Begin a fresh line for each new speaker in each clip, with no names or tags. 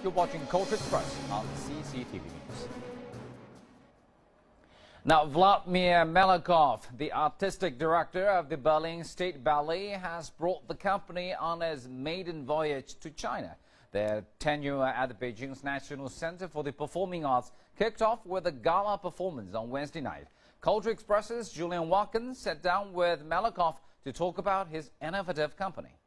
You're watching Culture Express on CCTV News. Now, Vladimir Malakhov, the artistic director of the Berlin State Ballet, has brought the company on his maiden voyage to China. Their tenure at the Beijing's National Center for the Performing Arts kicked off with a gala performance on Wednesday night. Culture Express's Julian Watkins sat down with Malakhov to talk about his innovative company.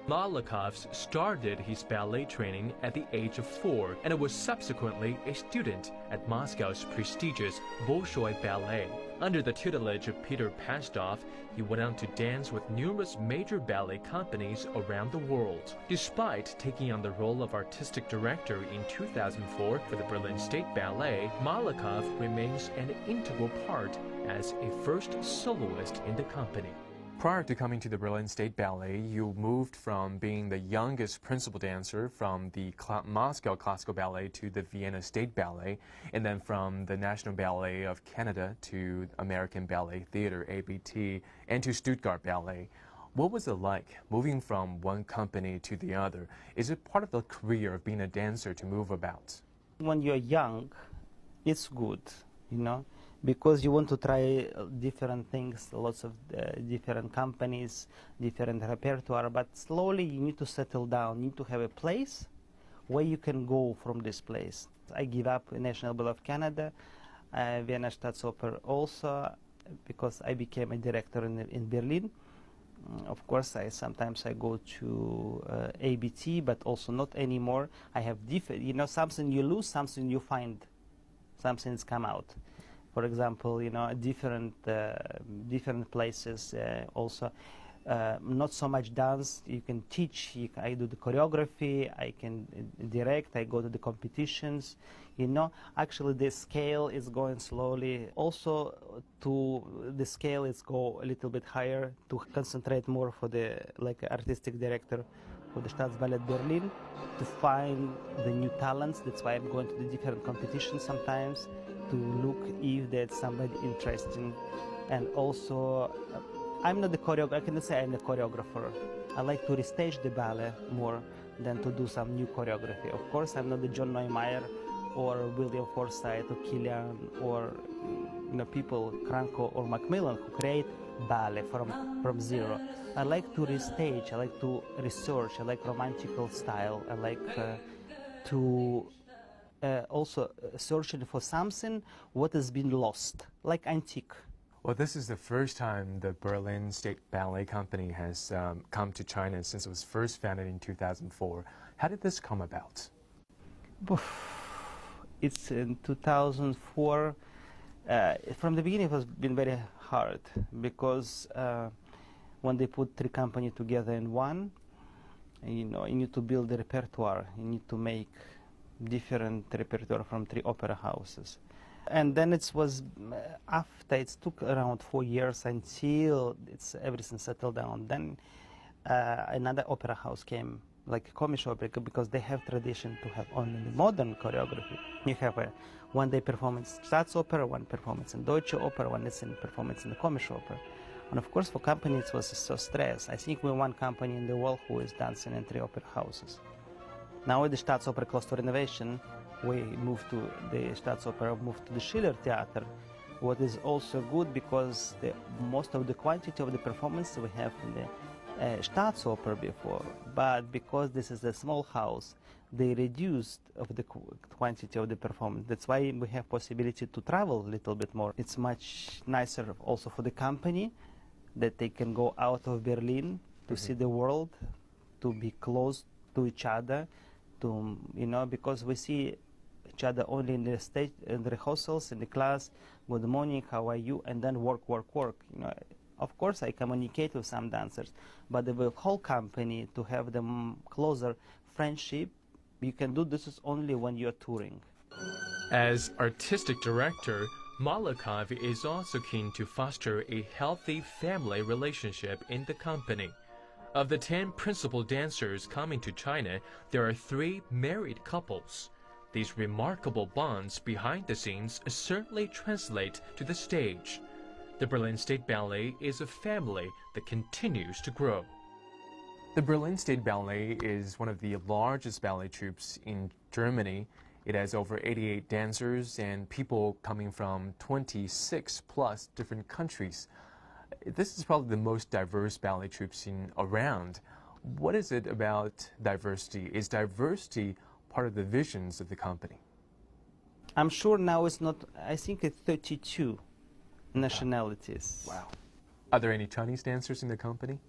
Malakhov started his ballet training at the age of 4 and was subsequently a student at Moscow's prestigious Bolshoi Ballet. Under the tutelage of Peter Pastov, he went on to dance with numerous major ballet companies around the world. Despite taking on the role of artistic director in 2004 for the Berlin State Ballet, Malakhov remains an integral part as a first soloist in the company.
Prior to coming to the Berlin State Ballet, you moved from being the youngest principal dancer from the Moscow Classical Ballet to the Vienna State Ballet, and then from the National Ballet of Canada to American Ballet Theatre, ABT, and to Stuttgart Ballet. What was it like moving from one company to the other? Is it part of the career of being a dancer to move about?
When you're young, it's good, you know, because you want to try different things, lots of different companies, different repertoire, but slowly you need to settle down, you need to have a place where you can go from this place. I give up National Ballet of Canada, Vienna Staatsoper also, because I became a director in Berlin. Of course, sometimes I go to ABT, but also not anymore. I have different, you know, something you lose, something you find, something's come out. For example, you know, different places also. Not so much dance. You can teach. I do the choreography. I can direct. I go to the competitions. You know, actually, the scale is going slowly. Also, the scale is go a little bit higher to concentrate more for the artistic director for the Staatsballett Berlin to find the new talents. That's why I'm going to the different competitions sometimes, to look if there's somebody interesting. And also, I'm not the choreographer, I cannot say I'm a choreographer. I like to restage the ballet more than to do some new choreography. Of course, I'm not the John Neumeier or William Forsythe or Killian or people, Cranko or Macmillan, who create ballet from zero. I like to restage, I like to research, I like romantical style, I like to also searching for something what has been lost, like antique.
Well, this is the first time the Berlin State Ballet Company has come to China since it was first founded in 2004. How did this come about?
It's in 2004. From the beginning, it has been very hard because when they put three companies together in one, you need to build the repertoire. You need to make different repertoire from three opera houses. And then it was after, it took around 4 years until everything settled down. Then another opera house came, like commercial opera, because they have tradition to have only the modern choreography. You have a one-day performance in Staatsoper, one performance in Deutsche Oper, one performance in the commercial opera. And of course, for companies, it was so stress. I think we're one company in the world who is dancing in three opera houses. Now with the Staatsoper close to renovation, we moved to the Staatsoper, moved to the Schiller Theater, what is also good because most of the quantity of the performance we have in the Staatsoper before, but because this is a small house, they reduced of the quantity of the performance. That's why we have possibility to travel a little bit more. It's much nicer also for the company that they can go out of Berlin to see the world, to be close to each other, to because we see each other only in the stage, in the rehearsals, in the class. Good morning, how are you? And then work. Of course, I communicate with some dancers, but the whole company to have them closer friendship, you can do this is only when you're touring.
As artistic director, Malakhov is also keen to foster a healthy family relationship in the company. Of the 10 principal dancers coming to China, there are 3 married couples. These remarkable bonds behind the scenes certainly translate to the stage. The Berlin State Ballet is a family that continues to grow.
The Berlin State Ballet is one of the largest ballet troupes in Germany. It has over 88 dancers and people coming from 26 plus different countries. This is probably the most diverse ballet troupes around. What is it about diversity? Is diversity part of the visions of the company?
I'm sure now it's not, I think it's 32 nationalities.
Wow. Are there any Chinese dancers in the company?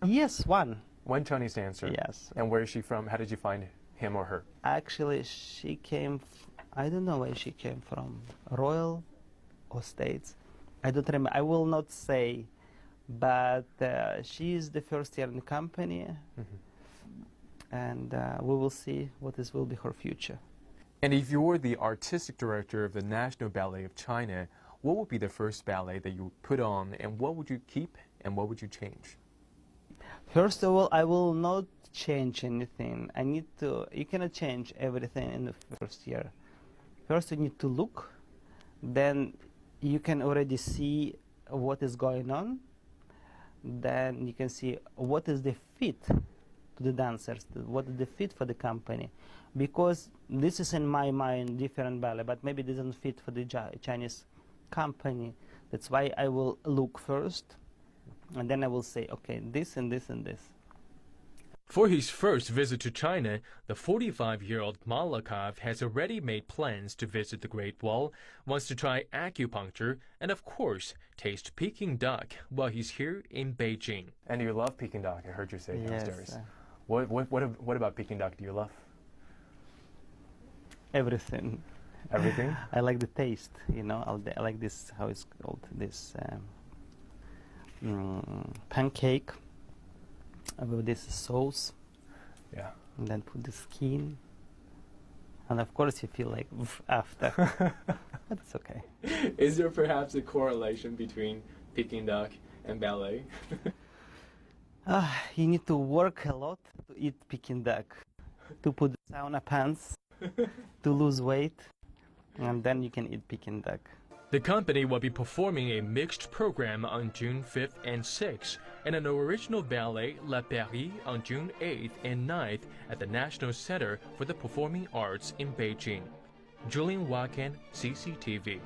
Yes, one.
One Chinese dancer?
Yes.
And where is she from? How did you find him or her?
Actually, she came, I don't know where she came from, Royal or States. I don't remember, I will not say, but she is the first year in the company, and we will see what will be her future.
And if you're the artistic director of the National Ballet of China, what would be the first ballet that you would put on, and what would you keep, and what would you change?
First of all, I will not change anything. You cannot change everything in the first year. First you need to look, then you can already see what is going on, then you can see what is the fit to the dancers, what is the fit for the company. Because this is in my mind different ballet, but maybe it doesn't fit for the Chinese company. That's why I will look first, and then I will say, okay, this and this and this.
For his first visit to China, the 45-year-old Malakhov has already made plans to visit the Great Wall, wants to try acupuncture, and of course, taste Peking duck while he's here in Beijing.
And you love Peking duck, I heard you say downstairs.
Yes.
What about Peking duck do you love?
Everything.
Everything?
I like the taste, you know. I like this, how it's called, this pancake with this sauce.
Yeah.
And then put the skin. And of course you feel like after. But it's okay.
Is there perhaps a correlation between Peking duck and ballet?
You need to work a lot to eat Peking duck, to put sauna pants, to lose weight, and then you can eat Peking duck.
The company will be performing a mixed program on June 5th and 6th, and an original ballet, La Paris, on June 8th and 9th at the National Center for the Performing Arts in Beijing. Julian Wakan, CCTV.